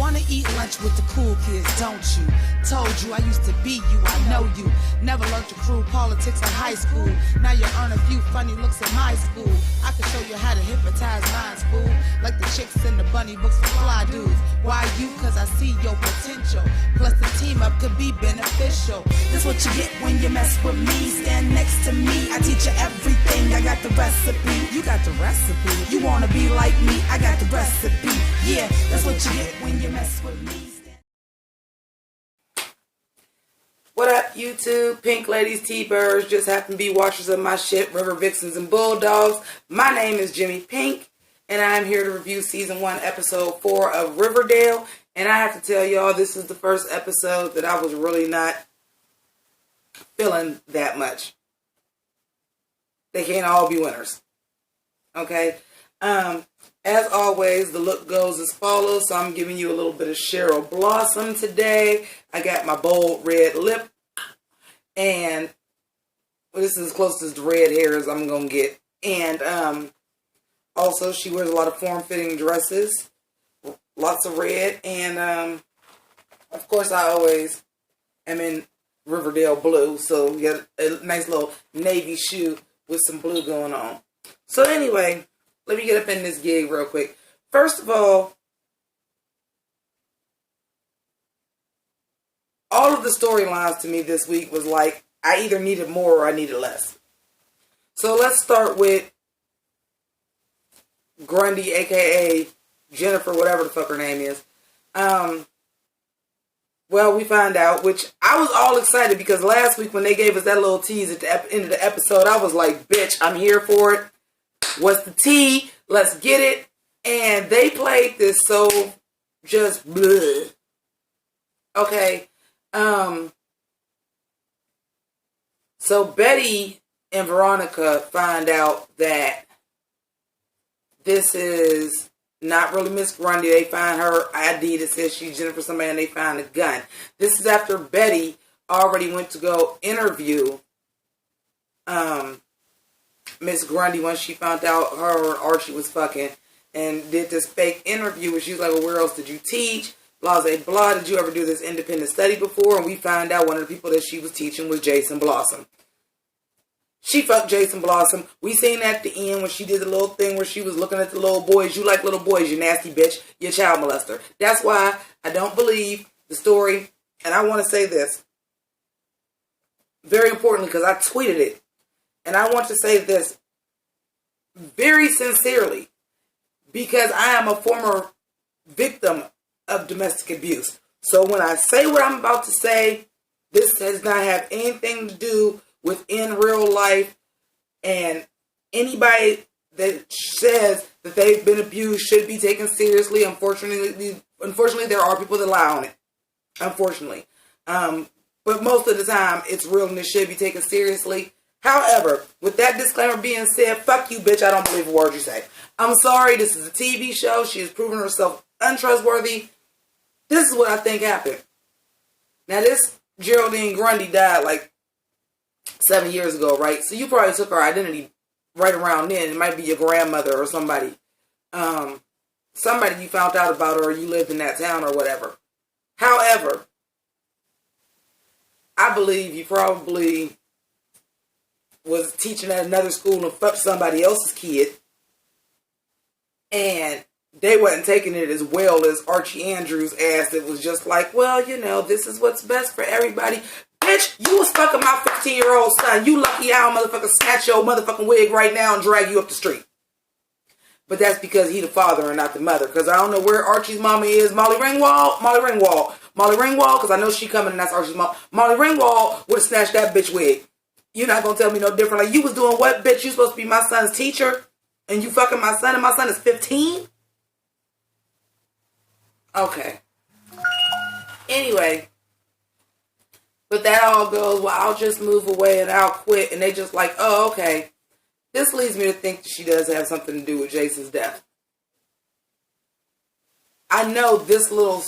wanna eat lunch with the cool kids, don't you? Told you I used to be you, I know you. Never learned your crude politics in high school. Now you earn a few funny looks in my school. I can show you how to hypnotize minds, fool. Like the chicks in the bunny books for fly dudes. Why you? Cause I see your potential. Plus the team up could be beneficial. That's what you get when you mess with me. Stand next to me, I teach you everything. I got the recipe. You got the recipe. You wanna be like me? I got the recipe. Yeah, that's what you get when you mess with me. What up, YouTube? Pink ladies, T-birds, just happen to be watchers of my shit, River Vixens and Bulldogs. My name is Jimmy Pynk, and I'm here to review Season 1, Episode 4 of Riverdale. And I have to tell y'all, this is the first episode that I was really not feeling that much. They can't all be winners. Okay? As always, the look goes as follows. So I'm giving you a little bit of Cheryl Blossom today. I got my bold red lip. And this is as close as the red hair as I'm going to get. And also, she wears a lot of form-fitting dresses. Lots of red. And, of course, I always am in Riverdale blue. So you got a nice little navy shoe with some blue going on. So anyway, let me get up in this gig real quick. First of all of the storylines to me this week was like, I either needed more or I needed less. So let's start with Grundy, a.k.a. Jennifer, whatever the fuck her name is. Well, we find out, which I was all excited because last week when they gave us that little tease at the end of the episode, I was like, bitch, I'm here for it. What's the tea? Let's get it. And they played this so just bleh. Okay. So Betty and Veronica find out that this is not really Miss Grundy. They find her ID that says she's Jennifer somebody and they find a gun. This is after Betty already went to go interview Miss Grundy when she found out her and Archie was fucking and did this fake interview where she was like, well, where else did you teach? Blah, blah, blah. Did you ever do this independent study before? And we found out one of the people that she was teaching was Jason Blossom. She fucked Jason Blossom. We seen at the end when she did the little thing where she was looking at the little boys. You like little boys, you nasty bitch. You child molester. That's why I don't believe the story. And I want to say this very importantly because I tweeted it. And I want to say this very sincerely because I am a former victim of domestic abuse. So when I say what I'm about to say, this does not have anything to do with in real life, and anybody that says that they've been abused should be taken seriously. Unfortunately, there are people that lie on it. Unfortunately. But most of the time, it's real and it should be taken seriously. However, with that disclaimer being said, fuck you, bitch, I don't believe a word you say. I'm sorry, this is a TV show. She has proven herself untrustworthy. This is what I think happened. Now, this Geraldine Grundy died like 7 years ago, right? So you probably took her identity right around then. It might be your grandmother or somebody. Somebody you found out about her or you lived in that town or whatever. However, I believe you probably was teaching at another school and fucked somebody else's kid. And they wasn't taking it as well as Archie Andrews' ass. It was just like, well, you know, this is what's best for everybody. Bitch, you was fucking my 15-year-old son. You lucky I'll motherfucking snatch your motherfucking wig right now and drag you up the street. But that's because he the father and not the mother. Because I don't know where Archie's mama is. Molly Ringwald, because I know she coming and that's Archie's mom. Molly Ringwald would have snatched that bitch wig. You're not going to tell me no different. Like, you was doing what, bitch? You supposed to be my son's teacher? And you fucking my son and my son is 15? Okay. Anyway. But that all goes, well, I'll just move away and I'll quit. And they just like, oh, okay. This leads me to think that she does have something to do with Jason's death. I know this little,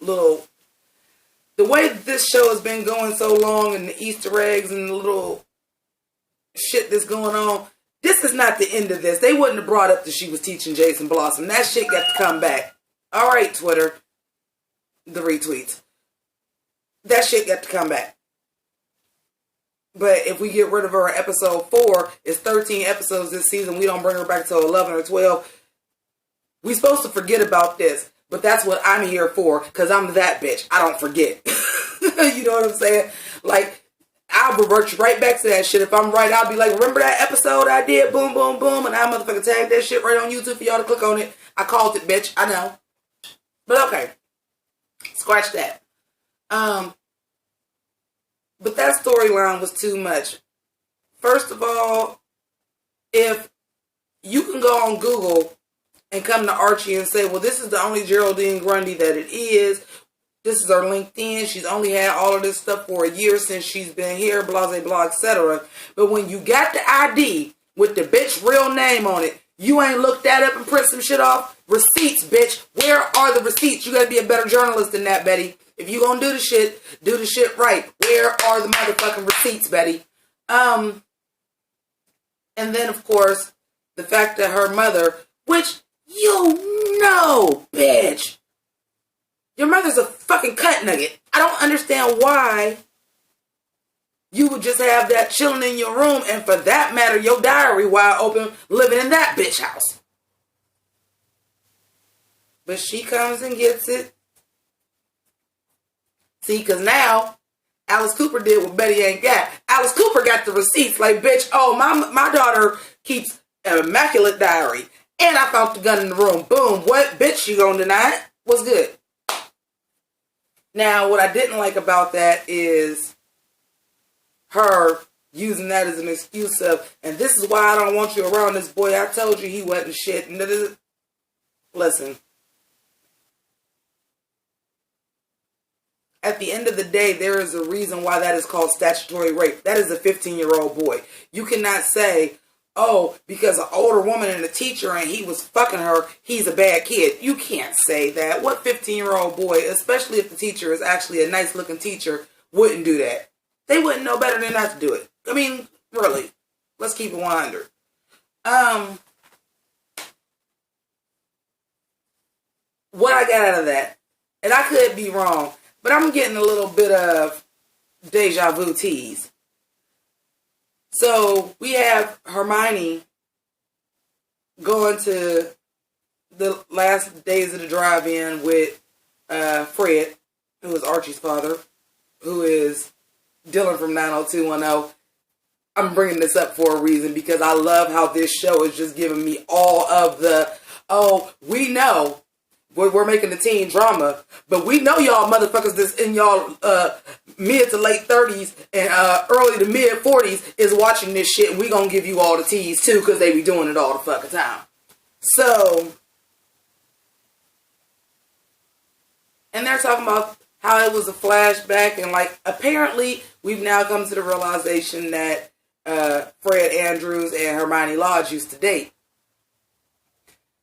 the way this show has been going so long and the Easter eggs and the little shit that's going on, this is not the end of this. They wouldn't have brought up that she was teaching Jason Blossom. That shit got to come back. All right, Twitter. the retweets. That shit got to come back. But if we get rid of her in episode 4, it's 13 episodes this season. We don't bring her back till 11 or 12. We supposed to forget about this. But that's what I'm here for. Because I'm that bitch. I don't forget. You know what I'm saying? Like, I'll revert you right back to that shit. If I'm right, I'll be like, remember that episode I did? Boom, boom, boom. And I motherfucking tagged that shit right on YouTube for y'all to click on it. I called it, bitch. I know. But okay. Scratch that. But that storyline was too much. First of all, if you can go on Google and come to Archie and say, well, this is the only Geraldine Grundy that it is. This is her LinkedIn. She's only had all of this stuff for a year since she's been here, blah, blah, blah, etc. But when you got the ID with the bitch real name on it, you ain't looked that up and print some shit off? Receipts, bitch. Where are the receipts? You gotta be a better journalist than that, Betty. If you gonna do the shit right. Where are the motherfucking receipts, Betty? And then, of course, the fact that her mother, which you know, bitch, your mother's a fucking cunt nugget. I don't understand why you would just have that chilling in your room, and for that matter, your diary wide open, living in that bitch house. But she comes and gets it. See, because now, Alice Cooper did what Betty ain't got. Alice Cooper got the receipts. Like, bitch, oh, my daughter keeps an immaculate diary. And I found the gun in the room. Boom. What? Bitch, you gonna deny it? What's good? Now, what I didn't like about that is her using that as an excuse of, and this is why I don't want you around this boy. I told you he wasn't shit. Listen. At the end of the day, there is a reason why that is called statutory rape. That is a 15-year-old boy. You cannot say, oh, because an older woman and a teacher and he was fucking her, he's a bad kid. You can't say that. What 15-year-old boy, especially if the teacher is actually a nice-looking teacher, wouldn't do that? They wouldn't know better than not to do it. I mean, really. Let's keep it 100. What I got out of that, and I could be wrong, but I'm getting a little bit of deja vu tease. So we have Hermione going to the last days of the drive-in with Fred, who is Archie's father, who is Dylan from 90210. I'm bringing this up for a reason because I love how this show is just giving me all of the, oh, we know we're making the teen drama, but we know y'all motherfuckers that's in y'all mid to late 30s and early to mid 40s is watching this shit, and we gonna give you all the teas too because they be doing it all the fucking time. So, and they're talking about how it was a flashback, and like apparently we've now come to the realization that Fred Andrews and Hermione Lodge used to date.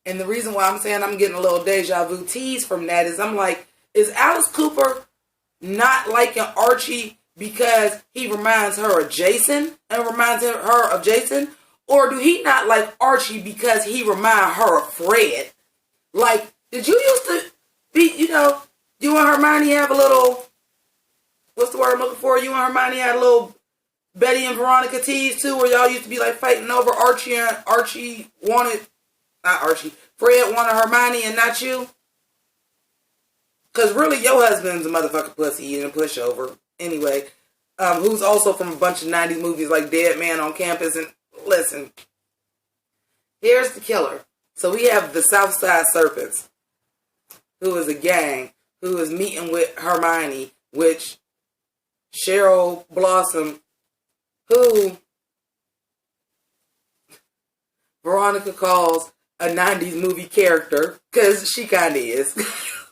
And the reason why I'm saying I'm getting a little deja vu tease from that is I'm like, is Alice Cooper not liking Archie because he reminds her of Jason and reminds her of Jason? Or do he not like Archie because he reminds her of Fred? Like, did you used to be, you know, you and Hermione have a little, what's the word I'm looking for? You and Hermione had a little Betty and Veronica tease too, where y'all used to be like fighting over Archie, and Archie wanted, not Archie, Fred wanted Hermione and not you? Because really, your husband's a motherfucking pussy and a pushover. Anyway, who's also from a bunch of 90s movies like Dead Man on Campus. And listen, here's the killer. So we have the Southside Serpents, who is a gang, who is meeting with Hermione, which Cheryl Blossom, who Veronica calls a 90s movie character, because she kind of is.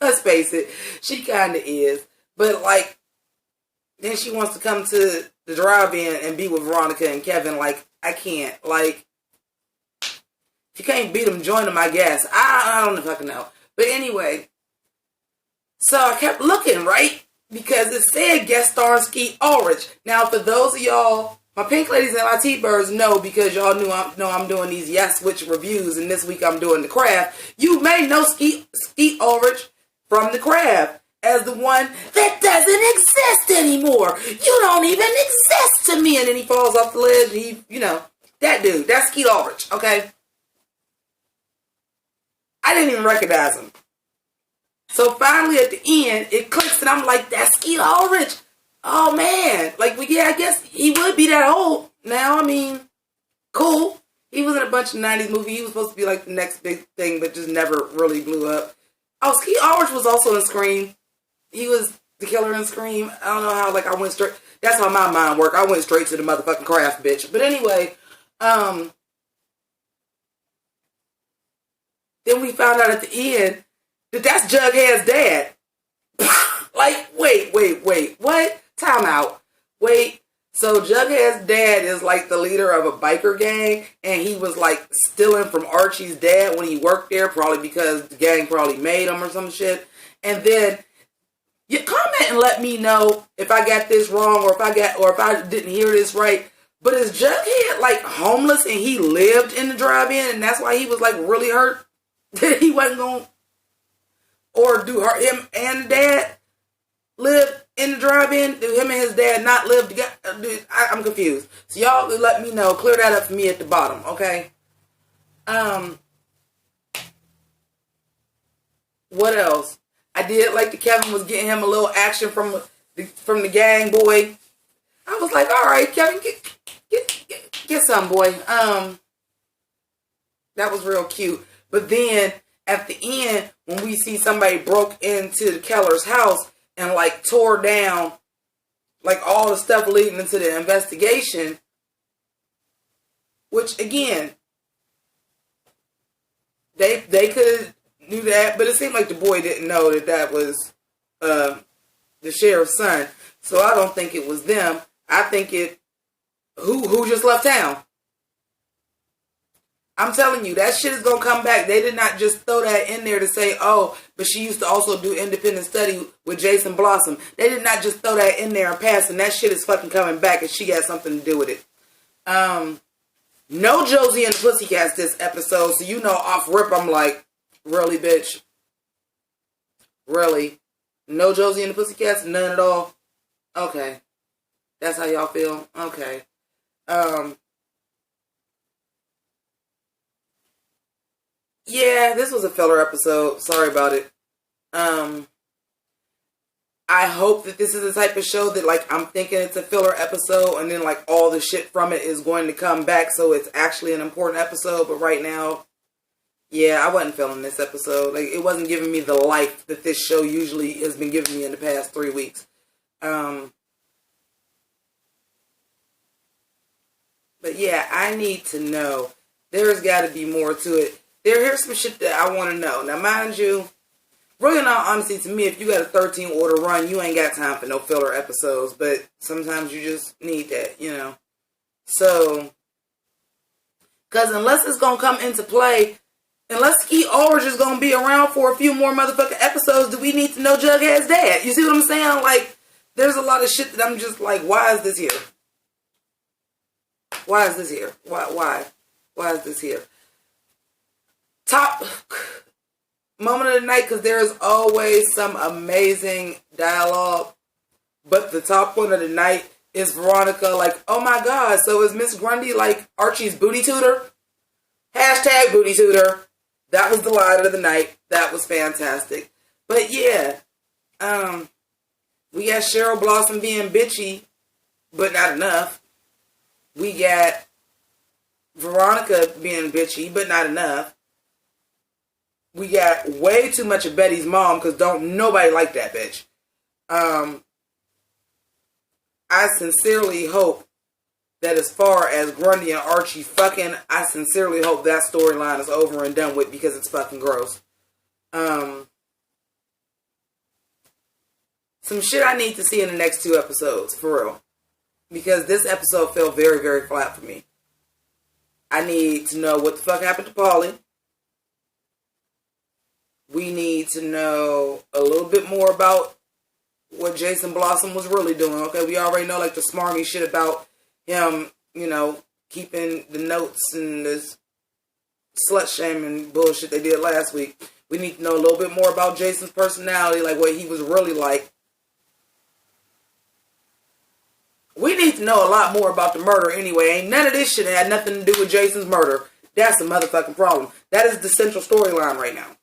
Let's face it, she kind of is. But like, then she wants to come to the drive-in and be with Veronica and Kevin. Like, I can't. Like, if you can't beat them, join them, I guess. I don't fucking know. But anyway, so I kept looking, right? Because it said guest star Skeet Ulrich. Now, for those of y'all, my Pink Ladies and my T-Birds know, because y'all know I'm doing these Yes Switch reviews, and this week I'm doing The Craft. You may know Skeet Ulrich from The Craft. as the one that doesn't exist anymore. You don't even exist to me. And then he falls off the ledge. And that dude, that's Skeet Ulrich, okay? I didn't even recognize him. So finally at the end, it clicks and I'm like, that's Skeet Ulrich. Oh man. Like, well, yeah, I guess he would be that old now. I mean, cool. He was in a bunch of 90s movies. He was supposed to be like the next big thing, but just never really blew up. Oh, Skeet Ulrich was also in Scream. He was the killer in Scream. I don't know how, I went straight. That's how my mind worked. I went straight to the motherfucking craft, bitch. But anyway, then we found out at the end that that's Jughead's dad. Wait. What? Time out. Wait. So Jughead's dad is like the leader of a biker gang, and he was like stealing from Archie's dad when he worked there, probably because the gang probably made him or some shit. And then you comment and let me know if I got this wrong or if I didn't hear this right. But is Jughead like homeless and he lived in the drive-in, and that's why he was like really hurt that he wasn't going, or do him and dad live in the drive-in? Do him and his dad not live together? Dude, I'm confused. So y'all let me know. Clear that up for me at the bottom, okay? What else? I did like that Kevin was getting him a little action from the gang boy. I was like, all right, Kevin, get some, boy. That was real cute. But then at the end, when we see somebody broke into the Keller's house and like tore down like all the stuff leading into the investigation, which again, they could do that, but it seemed like the boy didn't know that was the sheriff's son. So I don't think it was them. I think who just left town. I'm telling you, that shit is going to come back. They did not just throw that in there to say, oh, but she used to also do independent study with Jason Blossom. They did not just throw that in there and pass, and that shit is fucking coming back, and she got something to do with it. No Josie and the Pussycats this episode, so off rip, I'm like, really, bitch? Really? No Josie and the Pussycats? None at all? Okay. That's how y'all feel? Okay. Yeah, this was a filler episode. Sorry about it. I hope that this is the type of show that, like, I'm thinking it's a filler episode, and then, like, all the shit from it is going to come back, so it's actually an important episode. But right now, yeah, I wasn't feeling this episode. Like, it wasn't giving me the life that this show usually has been giving me in the past 3 weeks. But yeah, I need to know. There's got to be more to it. Here's some shit that I want to know. Now, mind you, really in all honesty, to me, if you got a 13 order run, you ain't got time for no filler episodes. But sometimes you just need that, So, because unless it's going to come into play, unless Skeet Ulrich is going to be around for a few more motherfucking episodes, do we need to know Jughead's dad? You see what I'm saying? Like, there's a lot of shit that I'm just like, why is this here? Why is this here? Why is this here? Top moment of the night, because there is always some amazing dialogue, but the top one of the night is Veronica like, oh my god, so is Miss Grundy like Archie's booty tutor? Hashtag booty tutor. That was the line of the night. That was fantastic. But yeah, we got Cheryl Blossom being bitchy, but not enough. We got Veronica being bitchy, but not enough. We got way too much of Betty's mom, because don't nobody like that bitch. I sincerely hope that as far as Grundy and Archie fucking, I sincerely hope that storyline is over and done with, because it's fucking gross. Some shit I need to see in the next 2 episodes, for real. Because this episode felt very, very flat for me. I need to know what the fuck happened to Paulie. We need to know a little bit more about what Jason Blossom was really doing. Okay, we already know like the smarmy shit about him, keeping the notes and this slut shaming bullshit they did last week. We need to know a little bit more about Jason's personality, like what he was really like. We need to know a lot more about the murder anyway. Ain't none of this shit had nothing to do with Jason's murder. That's the motherfucking problem. That is the central storyline right now.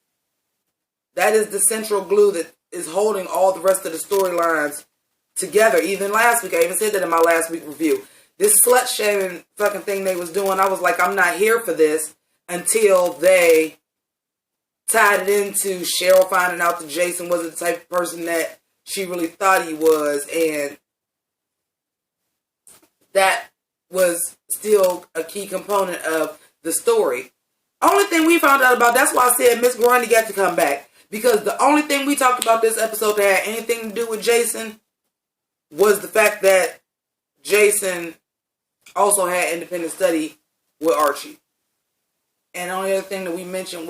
That is the central glue that is holding all the rest of the storylines together. Even last week, I even said that in my last week review. This slut-shaming fucking thing they was doing, I was like, I'm not here for this until they tied it into Cheryl finding out that Jason wasn't the type of person that she really thought he was, and that was still a key component of the story. Only thing we found out about, that's why I said Miss Grundy got to come back, because the only thing we talked about this episode that had anything to do with Jason was the fact that Jason also had independent study with Archie. And the only other thing that we mentioned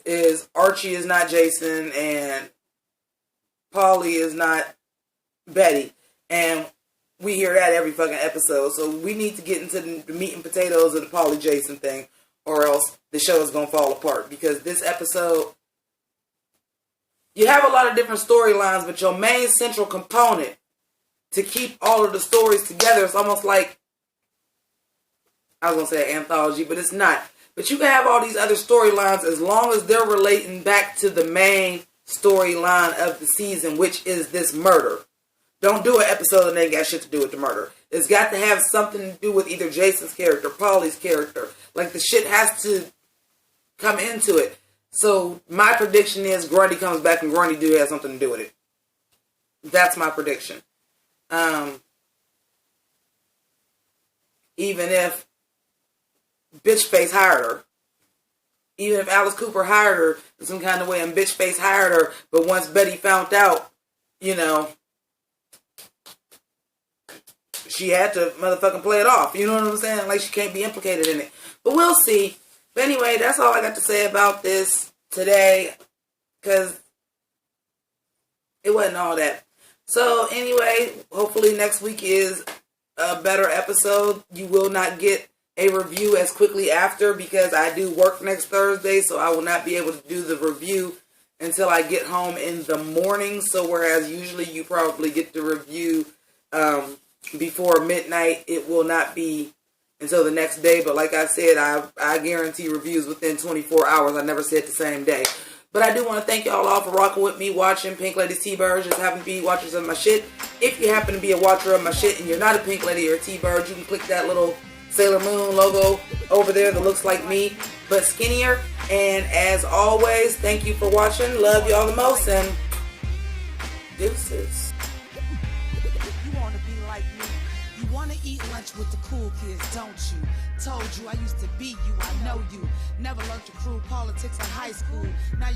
is Archie is not Jason and Polly is not Betty. And we hear that every fucking episode. So we need to get into the meat and potatoes of the Polly Jason thing, or else the show is going to fall apart. Because this episode, you have a lot of different storylines, but your main central component to keep all of the stories together, it's almost like, I was going to say an anthology, but it's not. But you can have all these other storylines as long as they're relating back to the main storyline of the season, which is this murder. Don't do an episode and they ain't got shit to do with the murder. It's got to have something to do with either Jason's character, Polly's character. Like, the shit has to come into it. So my prediction is Grundy comes back and Grundy do have something to do with it. That's my prediction. Even if Bitchface hired her. Even if Alice Cooper hired her in some kind of way and Bitchface hired her, but once Betty found out, you know, she had to motherfucking play it off. You know what I'm saying? Like, she can't be implicated in it. But we'll see. But anyway, that's all I got to say about this today, because it wasn't all that. So anyway, hopefully next week is a better episode. You will not get a review as quickly after, because I do work next Thursday, so I will not be able to do the review until I get home in the morning. So whereas usually you probably get the review before midnight, it will not be until the next day. But like I said, I guarantee reviews within 24 hours. I never said the same day. But I do want to thank y'all all for rocking with me, watching Pink Ladies T-Birds, just happen to be watchers of my shit. If you happen to be a watcher of my shit and you're not a Pink Lady or a T-Bird, you can click that little Sailor Moon logo over there that looks like me, but skinnier. And as always, thank you for watching. Love y'all the most, and deuces. You want to be like me. You want to eat lunch with the cool kids, don't you? Told you I used to be you, I know you. Never learned your cruel politics in high school. Now you're